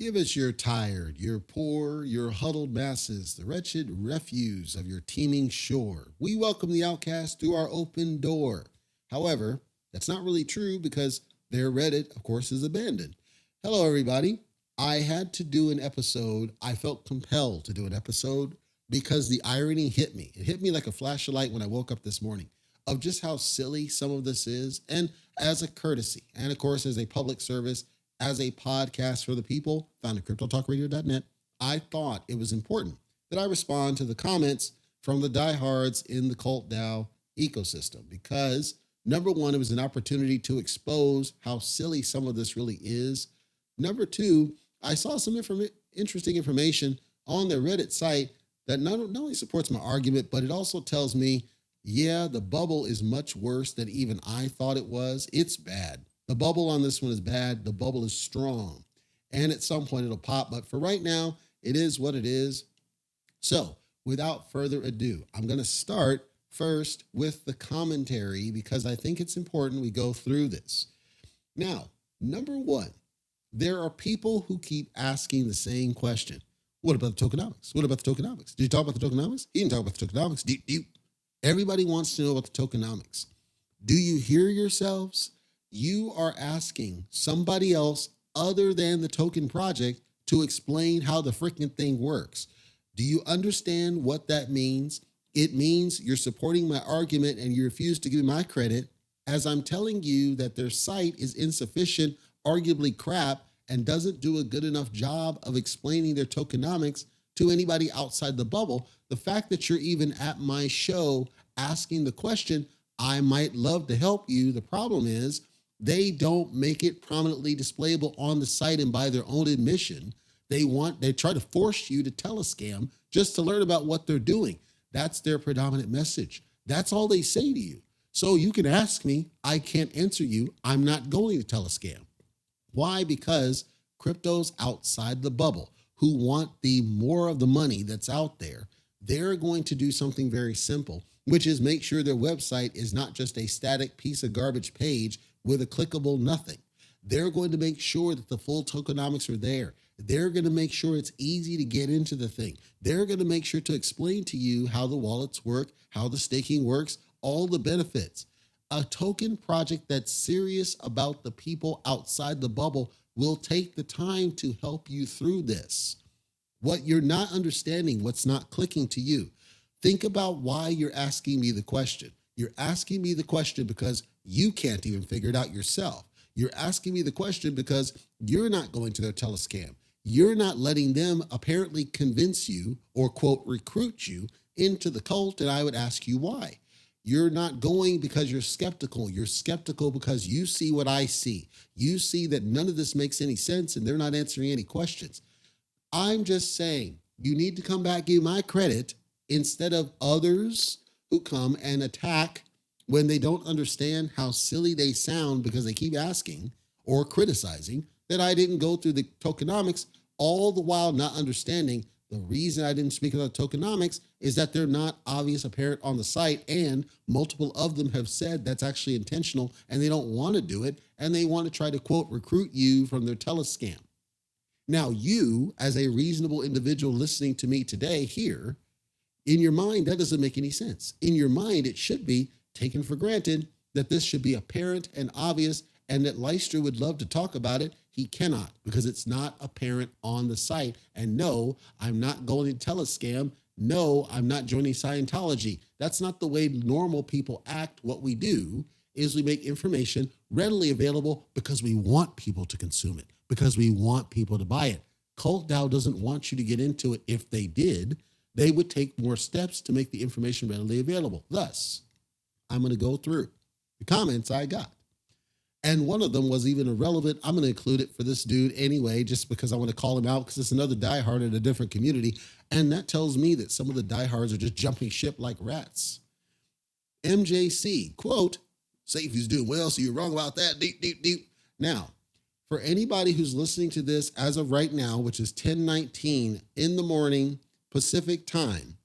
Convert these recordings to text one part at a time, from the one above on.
Give us your tired, your poor, your huddled masses, the wretched refuse of your teeming shore. We welcome the outcast through our open door. However, that's not really true because their Reddit, of course, is abandoned. Hello, everybody. I had to do an episode. I felt compelled to do an episode because the irony hit me. It hit me like a flash of light when I woke up this morning of just how silly some of this is. And as a courtesy, and of course, as a public service, as a podcast for the people, found at cryptotalkradio.net, I thought it was important that I respond to the comments from the diehards in the CULTDAO ecosystem because, number one, it was an opportunity to expose how silly some of this really is. Number two, I saw some interesting information on their Reddit site that not only supports my argument, but it also tells me, yeah, the bubble is much worse than even I thought it was. It's bad. The bubble on this one is bad. The bubble is strong. And at some point it'll pop. But for right now, it is what it is. So without further ado, I'm going to start first with the commentary because I think it's important we go through this. Now, number one, there are people who keep asking the same question. What about the tokenomics? What about the tokenomics? Did you talk about the tokenomics? He didn't talk about the tokenomics. Everybody wants to know about the tokenomics. Do you hear yourselves? You are asking somebody else other than the token project to explain how the freaking thing works. Do you understand what that means? It means you're supporting my argument and you refuse to give me my credit as I'm telling you that their site is insufficient, arguably crap, and doesn't do a good enough job of explaining their tokenomics to anybody outside the bubble. The fact that you're even at my show asking the question, I might love to help you. The problem is, they don't make it prominently displayable on the site and by their own admission. They try to force you to tell a scam just to learn about what they're doing. That's their predominant message. That's all they say to you. So you can ask me, I can't answer you. I'm not going to tell a scam. Why? Because cryptos outside the bubble who want the more of the money that's out there, they're going to do something very simple, which is make sure their website is not just a static piece of garbage page with a clickable nothing. They're going to make sure that the full tokenomics are there. They're going to make sure it's easy to get into the thing. They're going to make sure to explain to you how the wallets work, how the staking works, all the benefits. A token project that's serious about the people outside the bubble will take the time to help you through this. What you're not understanding, what's not clicking to you, think about why you're asking me the question. You're asking me the question because you can't even figure it out yourself. You're asking me the question because you're not going to their telescam. You're not letting them apparently convince you or, quote, recruit you into the cult, and I would ask you why. You're not going because you're skeptical. You're skeptical because you see what I see. You see that none of this makes any sense and they're not answering any questions. I'm just saying you need to come back, give my credit instead of others who come and attack when they don't understand how silly they sound because they keep asking or criticizing that I didn't go through the tokenomics, all the while not understanding the reason I didn't speak about tokenomics is that they're not obvious apparent on the site, and multiple of them have said that's actually intentional and they don't want to do it, and they want to try to, quote, recruit you from their telescam. Now, you, as a reasonable individual listening to me today here, in your mind, that doesn't make any sense. In your mind, it should be taken for granted that this should be apparent and obvious and that Leicester would love to talk about it. He cannot because it's not apparent on the site. And no, I'm not going to tell a scam. No, I'm not joining Scientology. That's not the way normal people act. What we do is we make information readily available because we want people to consume it, because we want people to buy it. CULTDAO doesn't want you to get into it. If they did, they would take more steps to make the information readily available. Thus, I'm going to go through the comments I got. And one of them was even irrelevant. I'm going to include it for this dude anyway, just because I want to call him out because it's another diehard in a different community. And that tells me that some of the diehards are just jumping ship like rats. MJC, quote, Safety's doing well, so you're wrong about that. Deep. Now, for anybody who's listening to this as of right now, which is 10:19 in the morning Pacific time,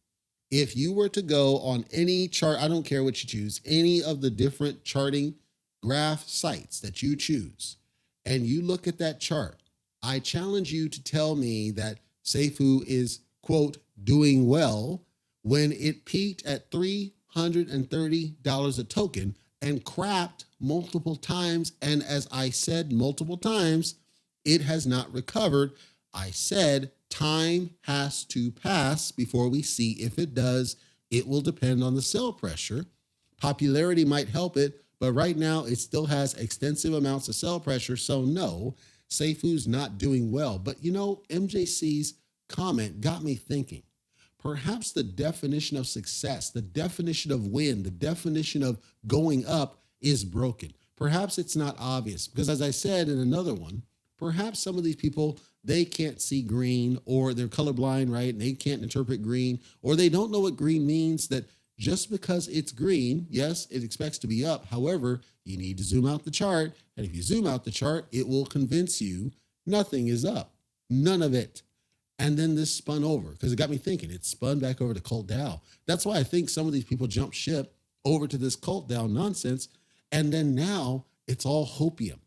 if you were to go on any chart, I don't care what you choose, any of the different charting graph sites that you choose, and you look at that chart, I challenge you to tell me that Seifu is, quote, doing well when it peaked at $330 a token and crapped multiple times. And as I said multiple times, it has not recovered. I said time has to pass before we see if it does. It will depend on the sell pressure. Popularity might help it, but right now it still has extensive amounts of sell pressure. So no, Seifu's not doing well. But you know, MJC's comment got me thinking. Perhaps the definition of success, the definition of win, the definition of going up is broken. Perhaps it's not obvious because, as I said in another one, perhaps some of these people, they can't see green, or they're colorblind, right? And they can't interpret green, or they don't know what green means, that just because it's green, yes, it expects to be up. However, you need to zoom out the chart. And if you zoom out the chart, it will convince you nothing is up, none of it. And then this spun over because it got me thinking. It spun back over to CULTDAO. That's why I think some of these people jump ship over to this CULTDAO nonsense. And then now it's all hopium,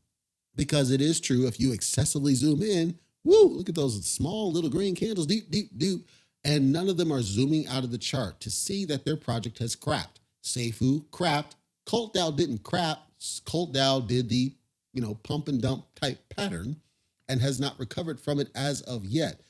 because it is true. If you excessively zoom in, woo, look at those small little green candles, deep, deep, deep. And none of them are zooming out of the chart to see that their project has crapped. Seifu crapped. CULTDAO didn't crap. CULTDAO did the, pump and dump type pattern and has not recovered from it as of yet.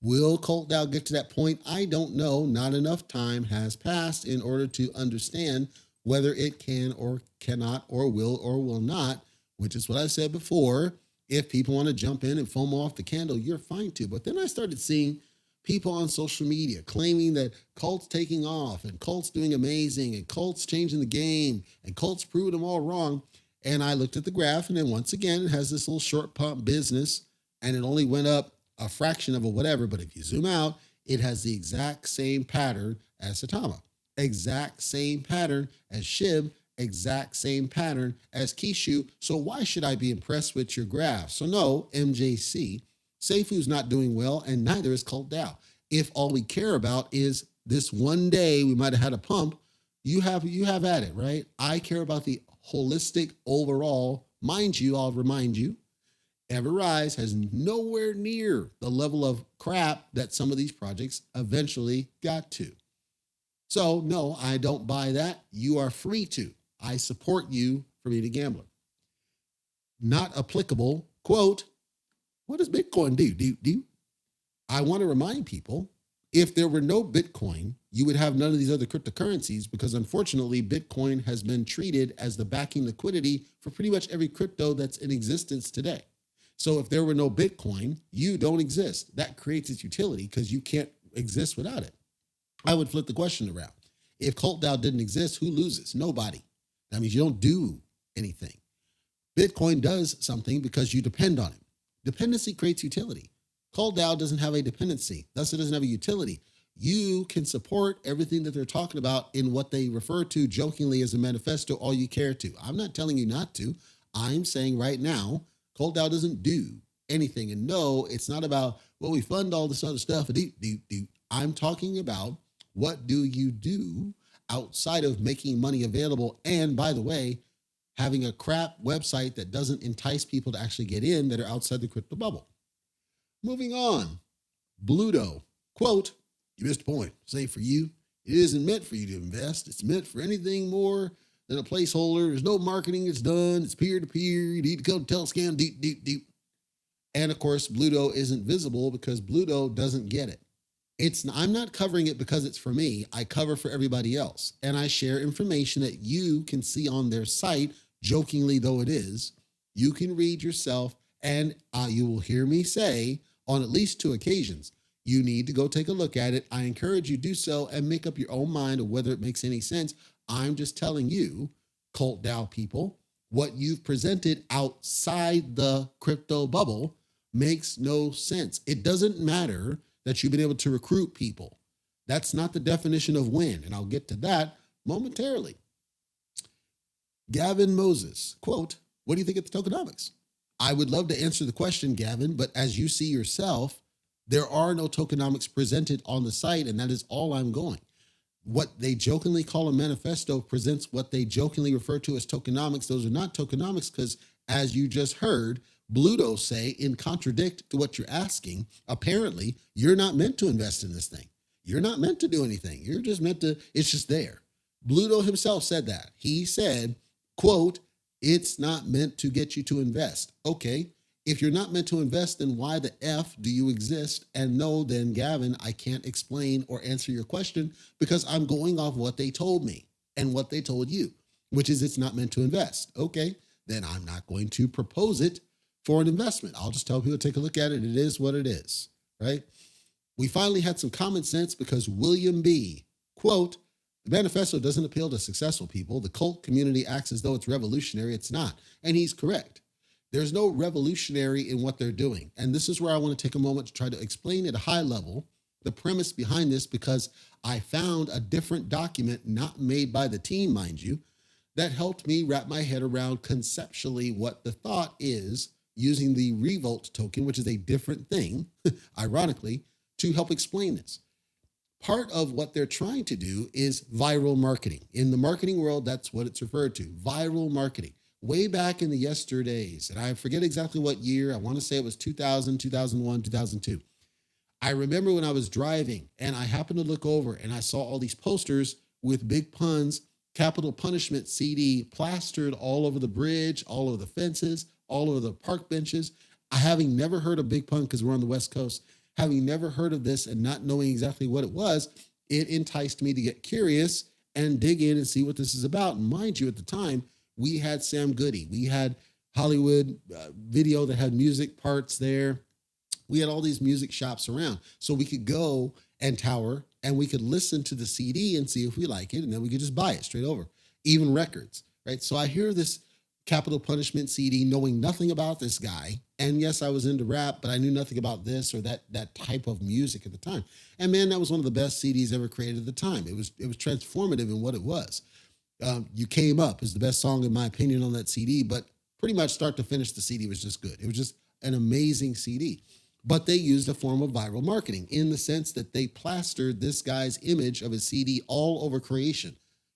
Will CULTDAO get to that point? I don't know. Not enough time has passed in order to understand whether it can or cannot or will not, which is what I said before. If people want to jump in and foam off the candle, you're fine to. But then I started seeing people on social media claiming that Cult's taking off and Cult's doing amazing and Cult's changing the game and Cult's proving them all wrong. And I looked at the graph, and then once again, it has this little short pump business, and it only went up a fraction of a whatever. But if you zoom out, it has the exact same pattern as Satama, exact same pattern as Shib, exact same pattern as Kishu. So why should I be impressed with your graph? So no, MJC, Seifu's not doing well, and neither is CULTDAO. If all we care about is this one day we might have had a pump, you have at it, right? I care about the holistic overall. Mind you, I'll remind you, Everrise has nowhere near the level of crap that some of these projects eventually got to. So no, I don't buy that. You are free to. I support you for being a gambler. Not applicable. Quote, what does Bitcoin do? I want to remind people, if there were no Bitcoin, you would have none of these other cryptocurrencies, because unfortunately, Bitcoin has been treated as the backing liquidity for pretty much every crypto that's in existence today. So if there were no Bitcoin, you don't exist. That creates its utility because you can't exist without it. I would flip the question around. If CULTDAO didn't exist, who loses? Nobody. That means you don't do anything. Bitcoin does something because you depend on it. Dependency creates utility. CULTDAO doesn't have a dependency, thus it doesn't have a utility. You can support everything that they're talking about in what they refer to jokingly as a manifesto all you care to. I'm not telling you not to. I'm saying right now, CULTDAO doesn't do anything. And no, it's not about, well, we fund all this other stuff. I'm talking about, what do you do outside of making money available? And by the way, having a crap website that doesn't entice people to actually get in that are outside the crypto bubble. Moving on, CULTDAO, quote, you missed the point. Say for you, it isn't meant for you to invest. It's meant for anything more than a placeholder. There's no marketing. It's done. It's peer-to-peer. You need to come Telescan deep. And of course, CULTDAO isn't visible because CULTDAO doesn't get it. I'm not covering it because it's for me. I cover for everybody else. And I share information that you can see on their site, jokingly though it is. You can read yourself, and you will hear me say on at least 2 occasions, you need to go take a look at it. I encourage you to do so and make up your own mind of whether it makes any sense. I'm just telling you, CULTDAO people, what you've presented outside the crypto bubble makes no sense. It doesn't matter that you've been able to recruit people. That's not the definition of win, and I'll get to that momentarily. Gavin Moses, quote, what do you think of the tokenomics? I would love to answer the question, Gavin, but as you see yourself, there are no tokenomics presented on the site, and that is all I'm going. What they jokingly call a manifesto presents what they jokingly refer to as tokenomics. Those are not tokenomics because, as you just heard, Bluto say, in contradict to what you're asking, apparently you're not meant to invest in this thing. You're not meant to do anything. You're just meant to, it's just there. Bluto himself said that. He said, quote, it's not meant to get you to invest. Okay, if you're not meant to invest, then why the F do you exist? And no, then Gavin, I can't explain or answer your question because I'm going off what they told me and what they told you, which is it's not meant to invest. Okay, then I'm not going to propose it for an investment. I'll just tell people to take a look at it. It is what it is, right? We finally had some common sense because William B., quote, the manifesto doesn't appeal to successful people. The cult community acts as though it's revolutionary. It's not. And he's correct. There's no revolutionary in what they're doing. And this is where I want to take a moment to try to explain at a high level the premise behind this, because I found a different document, not made by the team, mind you, that helped me wrap my head around conceptually what the thought is using the Revolt token, which is a different thing, ironically, to help explain this. Part of what they're trying to do is viral marketing. In the marketing world, that's what it's referred to, viral marketing. Way back in the yesterdays, and I forget exactly what year, I want to say it was 2000, 2001, 2002. I remember when I was driving and I happened to look over and I saw all these posters with big puns, capital punishment CD plastered all over the bridge, all over the fences, all over the park benches. I having never heard of Big Pun because we're on the West Coast, having never heard of this and not knowing exactly what it was, it enticed me to get curious and dig in and see what this is about. And mind you, at the time, we had Sam Goody. We had Hollywood Video that had music parts there. We had all these music shops around. So we could go and tower and we could listen to the CD and see if we like it. And then we could just buy it straight over, even records, right? So I hear this capital punishment CD knowing nothing about this guy. And yes, I was into rap, but I knew nothing about this or that type of music at the time. And man, that was one of the best CDs ever created at the time. It was transformative in what it was. You Came Up is the best song in my opinion on that CD, but pretty much start to finish the CD was just good. It was just an amazing CD. But they used a form of viral marketing in the sense that they plastered this guy's image of his CD all over creation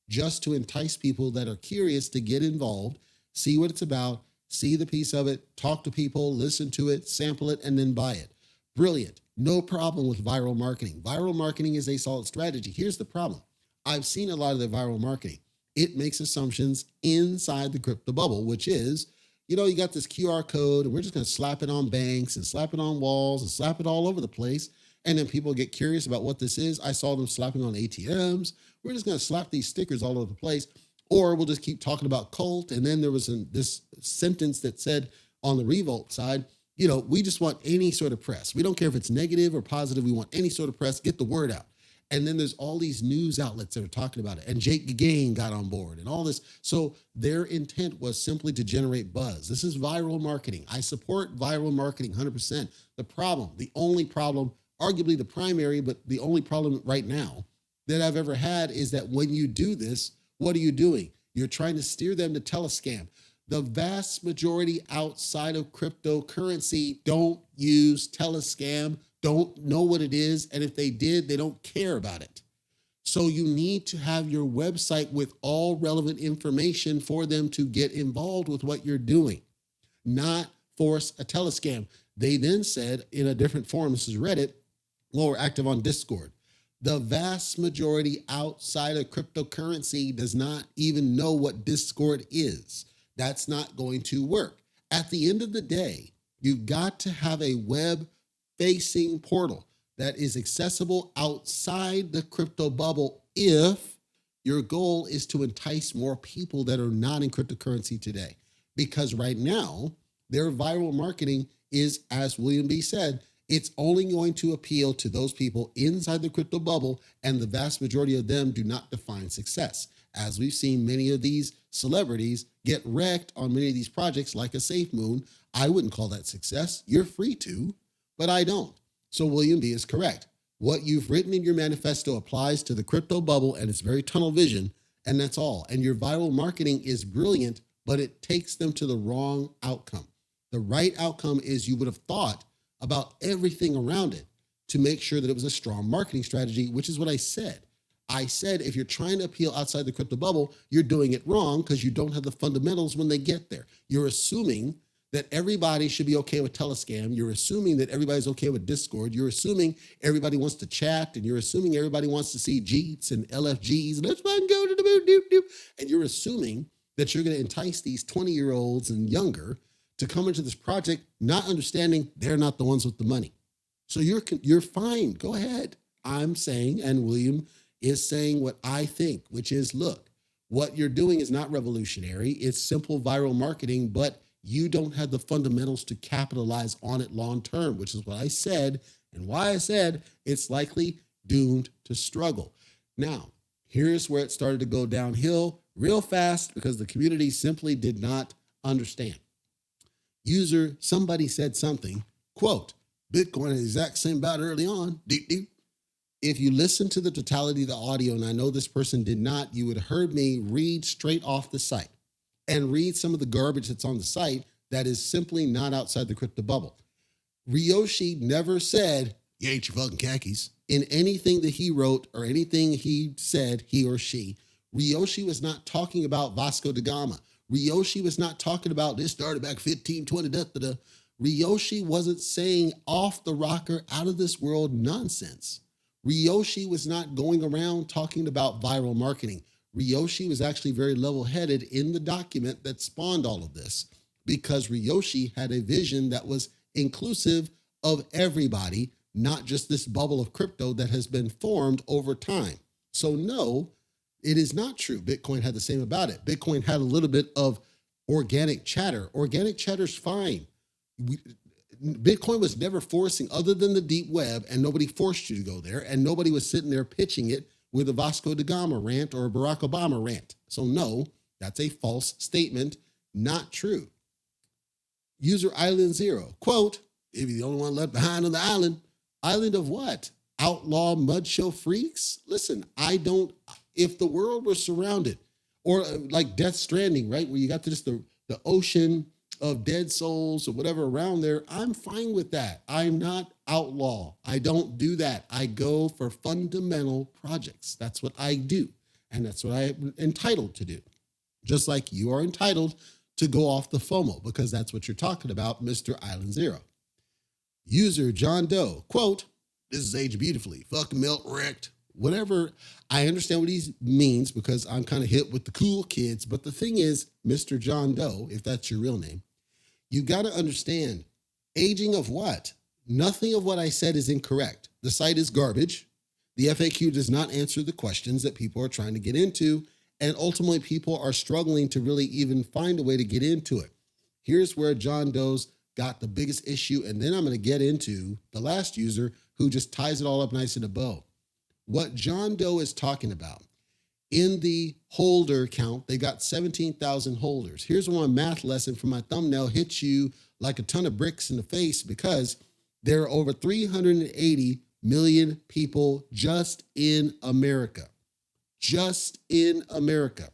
just to entice people that are curious to get involved, see what it's about, see the piece of it, talk to people, listen to it, sample it, and then buy it. Brilliant. No problem with viral marketing. Viral marketing is a solid strategy. Here's the problem. I've seen a lot of the viral marketing. It makes assumptions inside the crypto bubble, which is, you got this QR code and we're just going to slap it on banks and slap it on walls and slap it all over the place. And then people get curious about what this is. I saw them slapping on ATMs. We're just going to slap these stickers all over the place. Or we'll just keep talking about cult. And then there was this sentence that said on the Revolt side, we just want any sort of press. We don't care if it's negative or positive. We want any sort of press. Get the word out. And then there's all these news outlets that are talking about it. And Jake Gagain got on board and all this. So their intent was simply to generate buzz. This is viral marketing. I support viral marketing 100%. The only problem, arguably the primary, but the only problem right now that I've ever had is that when you do this, what are you doing? You're trying to steer them to telescam. The vast majority outside of cryptocurrency don't use telescam, don't know what it is, and if they did, they don't care about it. So you need to have your website with all relevant information for them to get involved with what you're doing, not force a telescam. They then said in a different forum, this is Reddit, we're active on Discord. The vast majority outside of cryptocurrency does not even know what Discord is. That's not going to work. At the end of the day, you've got to have a web-facing portal that is accessible outside the crypto bubble if your goal is to entice more people that are not in cryptocurrency today. Because right now, their viral marketing is, as William B. said, it's only going to appeal to those people inside the crypto bubble, and the vast majority of them do not define success. As we've seen many of these celebrities get wrecked on many of these projects like a SafeMoon, I wouldn't call that success. You're free to, but I don't. So William B. is correct. What you've written in your manifesto applies to the crypto bubble, and it's very tunnel vision, and that's all. And your viral marketing is brilliant, but it takes them to the wrong outcome. The right outcome is you would have thought about everything around it to make sure that it was a strong marketing strategy, which is what I said. I said, if you're trying to appeal outside the crypto bubble, you're doing it wrong because you don't have the fundamentals when they get there. You're assuming that everybody should be okay with Telescam. You're assuming that everybody's okay with Discord. You're assuming everybody wants to chat, and you're assuming everybody wants to see Jeets and LFGs, and let's go to the moon, doop, doop. And you're assuming that you're going to entice these 20-year-olds and younger to come into this project, not understanding they're not the ones with the money. So you're fine. Go ahead. I'm saying, and William is saying what I think, which is, look, what you're doing is not revolutionary. It's simple viral marketing, but you don't have the fundamentals to capitalize on it long term, which is what I said and why I said it's likely doomed to struggle. Now, here's where it started to go downhill real fast because the community simply did not understand. User, somebody said something, quote, Bitcoin is the exact same about early on. Deep, deep. If you listen to the totality of the audio, and I know this person did not, you would have heard me read straight off the site and read some of the garbage that's on the site that is simply not outside the crypto bubble. Ryoshi never said, you ain't your fucking khakis, in anything that he wrote or anything he said, he or she. Ryoshi was not talking about Vasco da Gama. Ryoshi was not talking about this started back 1520, Ryoshi wasn't saying off the rocker, out of this world nonsense. Ryoshi was not going around talking about viral marketing. Ryoshi was actually very level-headed in the document that spawned all of this because Ryoshi had a vision that was inclusive of everybody, not just this bubble of crypto that has been formed over time. So no, it is not true. Bitcoin had the same about it. Bitcoin had a little bit of organic chatter. Organic chatter's fine. Bitcoin was never forcing, other than the deep web, and nobody forced you to go there, and nobody was sitting there pitching it with a Vasco da Gama rant or a Barack Obama rant. So no, that's a false statement, not true. User Island Zero, quote, if you're the only one left behind on the island, island of what? Outlaw mud show freaks? Listen, if the world was surrounded, or like Death Stranding, right, where you got to just the ocean of dead souls or whatever around there, I'm fine with that. I'm not outlaw. I don't do that. I go for fundamental projects. That's what I do. And that's what I'm entitled to do. Just like you are entitled to go off the FOMO because that's what you're talking about, Mr. Island Zero. User John Doe, quote, this is aged beautifully. Fuck melt wrecked. Whatever. I understand what he means because I'm kind of hip with the cool kids. But the thing is, Mr. John Doe, if that's your real name, you got to understand, aging of what? Nothing of what I said is incorrect. The site is garbage. The FAQ does not answer the questions that people are trying to get into. And ultimately, people are struggling to really even find a way to get into it. Here's where John Doe's got the biggest issue. And then I'm going to get into the last user who just ties it all up nice in a bow. What John Doe is talking about, in the holder count, they got 17,000 holders. Here's one math lesson from my thumbnail, hits you like a ton of bricks in the face because there are over 380 million people just in America. Just in America.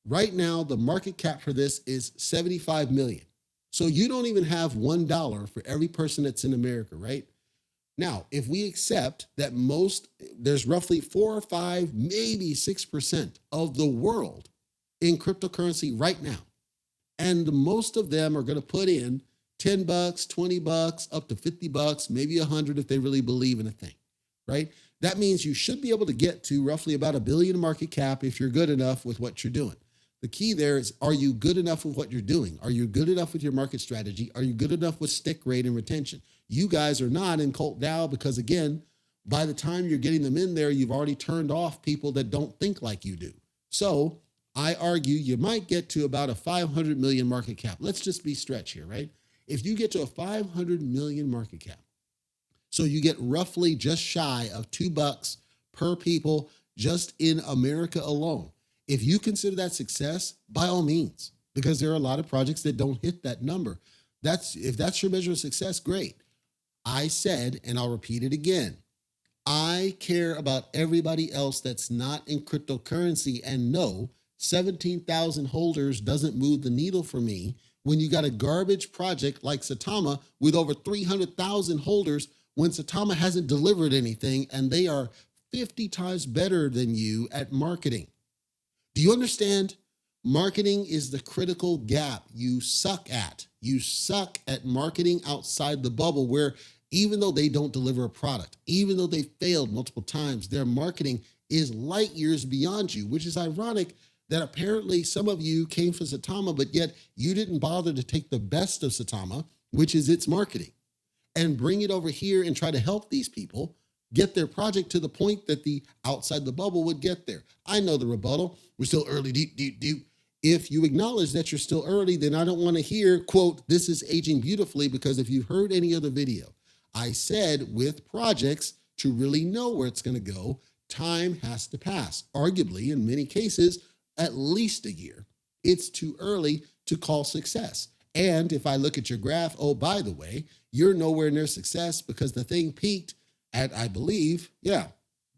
Right now, the market cap for this is 75 million. So you don't even have $1 for every person that's in America, right? Now, if we accept that there's roughly 4 or 5, maybe 6% of the world in cryptocurrency right now, and most of them are going to put in $10, $20, up to $50, maybe $100 if they really believe in a thing, right? That means you should be able to get to roughly about $1 billion market cap if you're good enough with what you're doing. The key there is, are you good enough with what you're doing? Are you good enough with your market strategy? Are you good enough with stick rate and retention? You guys are not in CULTDAO because, again, by the time you're getting them in there, you've already turned off people that don't think like you do. So I argue you might get to about a 500 million market cap. Let's just be stretch here, right? If you get to a 500 million market cap, so you get roughly just shy of $2 per people just in America alone. If you consider that success, by all means, because there are a lot of projects that don't hit that number. If that's your measure of success, great. I said, and I'll repeat it again, I care about everybody else that's not in cryptocurrency, and no, 17,000 holders doesn't move the needle for me when you got a garbage project like Saitama with over 300,000 holders when Saitama hasn't delivered anything and they are 50 times better than you at marketing. Do you understand? Marketing is the critical gap you suck at. You suck at marketing outside the bubble, where even though they don't deliver a product, even though they failed multiple times, their marketing is light years beyond you, which is ironic that apparently some of you came from Saitama, but yet you didn't bother to take the best of Saitama, which is its marketing, and bring it over here and try to help these people get their project to the point that the outside the bubble would get there. I know the rebuttal. We're still early, deep. If you acknowledge that you're still early, then I don't want to hear, quote, this is aging beautifully, because if you've heard any other video, I said with projects, to really know where it's going to go, time has to pass. Arguably, in many cases, at least a year. It's too early to call success. And if I look at your graph, oh, by the way, you're nowhere near success, because the thing peaked at, I believe,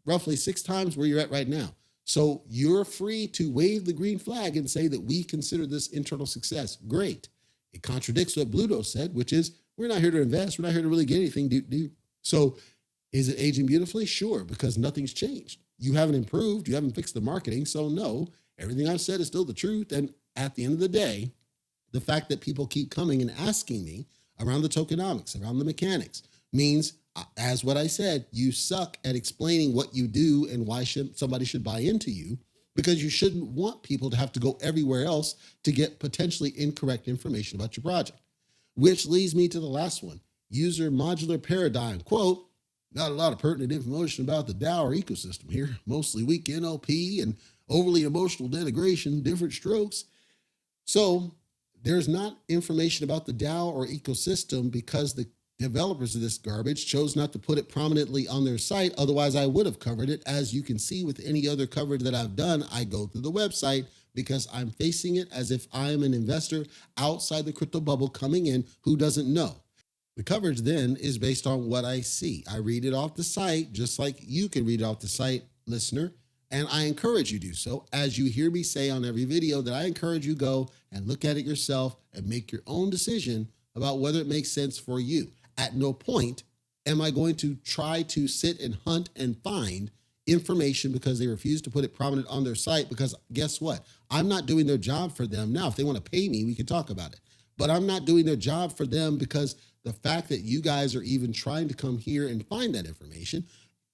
roughly 6 times where you're at right now. So you're free to wave the green flag and say that we consider this internal success. Great. It contradicts what Bluto said, which is, we're not here to invest. We're not here to really get anything. So is it aging beautifully? Sure, because nothing's changed. You haven't improved. You haven't fixed the marketing. So no, everything I've said is still the truth. And at the end of the day, the fact that people keep coming and asking me around the tokenomics, around the mechanics, means, as what I said, you suck at explaining what you do and why somebody should buy into you, because you shouldn't want people to have to go everywhere else to get potentially incorrect information about your project. Which leads me to the last one, user modular paradigm. Quote, not a lot of pertinent information about the DAO or ecosystem here, mostly weak NLP and overly emotional denigration, different strokes. So there's not information about the DAO or ecosystem because the developers of this garbage chose not to put it prominently on their site. Otherwise, I would have covered it. As you can see with any other coverage that I've done, I go through the website because I'm facing it as if I'm an investor outside the crypto bubble coming in who doesn't know. The coverage then is based on what I see. I read it off the site, just like you can read it off the site, listener, and I encourage you to do so. As you hear me say on every video, that I encourage you go and look at it yourself and make your own decision about whether it makes sense for you. At no point am I going to try to sit and hunt and find information because they refuse to put it prominent on their site, because guess what? I'm not doing their job for them. Now, if they want to pay me, we can talk about it. But I'm not doing their job for them, because the fact that you guys are even trying to come here and find that information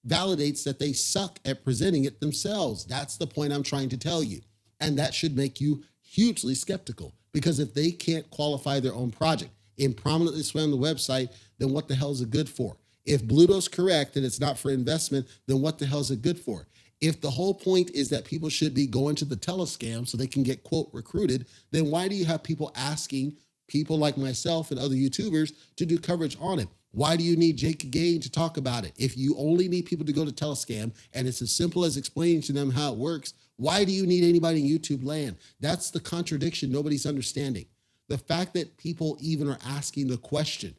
validates that they suck at presenting it themselves. That's the point I'm trying to tell you. And that should make you hugely skeptical, because if they can't qualify their own project and prominently swim the website, then what the hell is it good for? If Bluto's correct and it's not for investment, then what the hell is it good for? If the whole point is that people should be going to the telescam so they can get, quote, recruited, then why do you have people asking people like myself and other YouTubers to do coverage on it? Why do you need Jake Gain to talk about it? If you only need people to go to telescam and it's as simple as explaining to them how it works, why do you need anybody in YouTube land? That's the contradiction nobody's understanding. The fact that people even are asking the question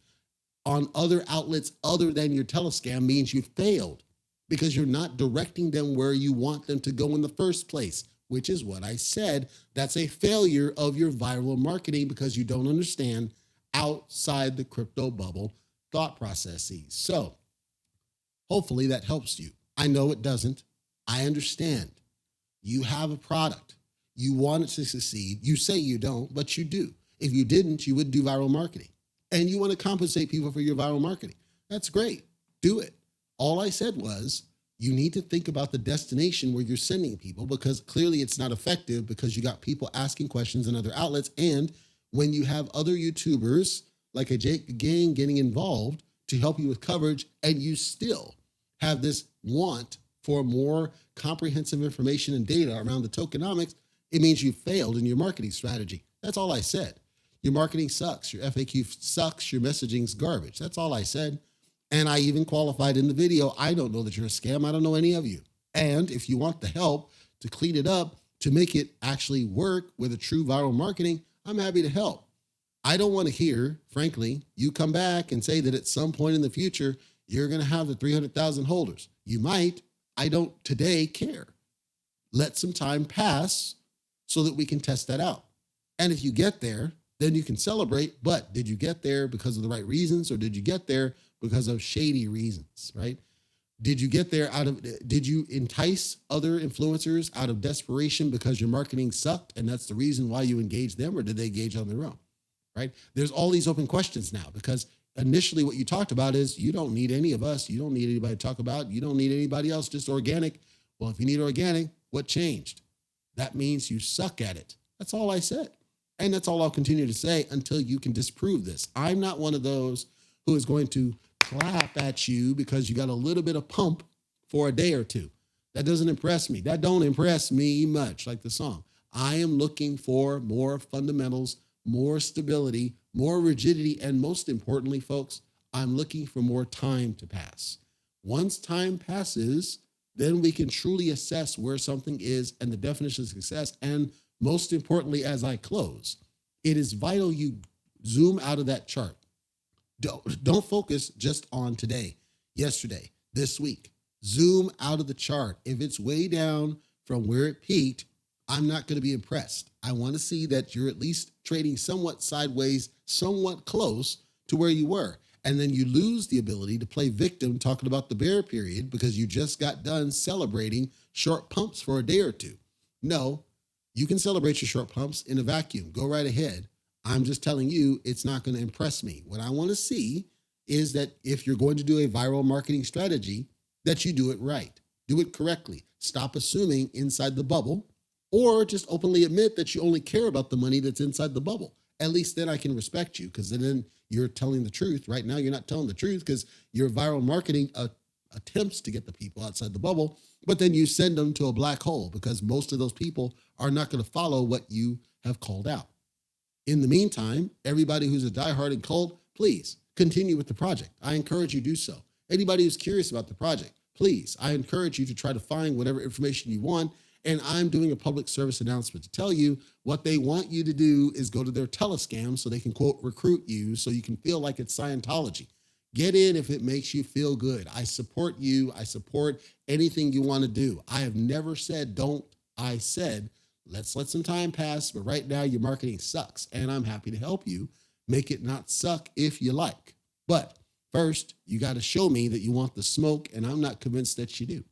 on other outlets other than your telescam means you failed, because you're not directing them where you want them to go in the first place, which is what I said. That's a failure of your viral marketing, because you don't understand outside the crypto bubble thought processes. So hopefully that helps you. I know it doesn't. I understand. You have a product. You want it to succeed. You say you don't, but you do. If you didn't, you would do viral marketing. And you want to compensate people for your viral marketing. That's great. Do it. All I said was, you need to think about the destination where you're sending people, because clearly it's not effective, because you got people asking questions in other outlets. And when you have other YouTubers like a Jake Gang getting involved to help you with coverage, and you still have this want for more comprehensive information and data around the tokenomics, it means you failed in your marketing strategy. That's all I said. Your marketing sucks. Your FAQ sucks. Your messaging's garbage. That's all I said. And I even qualified in the video. I don't know that you're a scam. I don't know any of you. And if you want the help to clean it up, to make it actually work with a true viral marketing, I'm happy to help. I don't want to hear, frankly, you come back and say that at some point in the future, you're going to have the 300,000 holders. You might. I don't today care. Let some time pass so that we can test that out. And if you get there, then you can celebrate. But did you get there because of the right reasons, or did you get there because of shady reasons, right? Did you get there did you entice other influencers out of desperation because your marketing sucked and that's the reason why you engaged them, or did they engage on their own? right? There's all these open questions now because initially what you talked about is you don't need any of us. You don't need anybody to talk about. You don't need anybody else, just organic. Well, if you need organic, what changed? That means you suck at it. That's all I said. And that's all I'll continue to say until you can disprove this. I'm not one of those who is going to clap at you because you got a little bit of pump for a day or two. That doesn't impress me. That don't impress me much, like the song. I am looking for more fundamentals, more stability, more rigidity, and most importantly, folks, I'm looking for more time to pass. Once time passes, then we can truly assess where something is and the definition of success. And most importantly, as I close, it is vital you zoom out of that chart. Don't focus just on today, yesterday, this week. Zoom out of the chart. If it's way down from where it peaked, I'm not going to be impressed. I want to see that you're at least trading somewhat sideways, somewhat close to where you were. And then you lose the ability to play victim talking about the bear period because you just got done celebrating short pumps for a day or two. No, you can celebrate your short pumps in a vacuum. Go right ahead. I'm just telling you, it's not going to impress me. What I want to see is that if you're going to do a viral marketing strategy, that you do it right. Do it correctly. Stop assuming inside the bubble, or just openly admit that you only care about the money that's inside the bubble. At least then I can respect you because then you're telling the truth. Right now, you're not telling the truth because your viral marketing attempts to get the people outside the bubble, but then you send them to a black hole because most of those people are not going to follow what you have called out. In the meantime, everybody who's a diehard and cult, please continue with the project. I encourage you to do so. Anybody who's curious about the project, please, I encourage you to try to find whatever information you want. And I'm doing a public service announcement to tell you what they want you to do is go to their telescam so they can, quote, recruit you so you can feel like it's Scientology. Get in if it makes you feel good. I support you. I support anything you want to do. I have never said don't. I said, let's let some time pass. But right now, your marketing sucks. And I'm happy to help you make it not suck if you like. But first, you got to show me that you want the smoke. And I'm not convinced that you do.